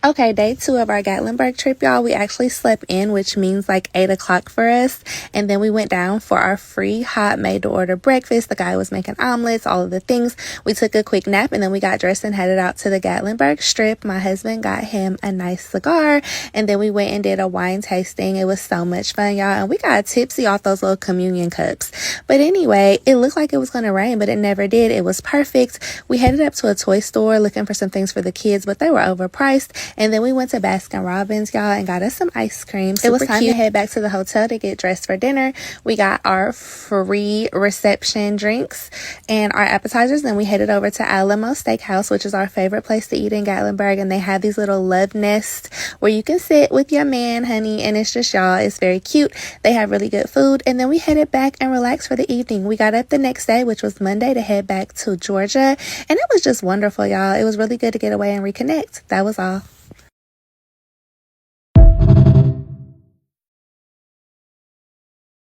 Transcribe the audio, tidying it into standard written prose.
Okay, day 2 of our Gatlinburg trip, y'all. We actually slept in, which means like 8 o'clock for us. And then we went down for our free hot made-to-order breakfast. The guy was making omelets, all of the things. We took a quick nap, and then we got dressed and headed out to the Gatlinburg Strip. My husband got him a nice cigar, and then we went and did a wine tasting. It was so much fun, y'all. And we got tipsy off those little communion cups. But anyway, it looked like it was going to rain, but it never did. It was perfect. We headed up to a toy store looking for some things for the kids, but they were overpriced. And then we went to Baskin Robbins, y'all, and got us some ice cream. It was time to head back to the hotel to get dressed for dinner. We got our free reception drinks and our appetizers. Then we headed over to Alamo Steakhouse, which is our favorite place to eat in Gatlinburg. And they have these little love nests where you can sit with your man, honey, and it's just y'all. It's very cute. They have really good food. And then we headed back and relaxed for the evening. We got up the next day, which was Monday, to head back to Georgia. And it was just wonderful, y'all. It was really good to get away and reconnect. That was all.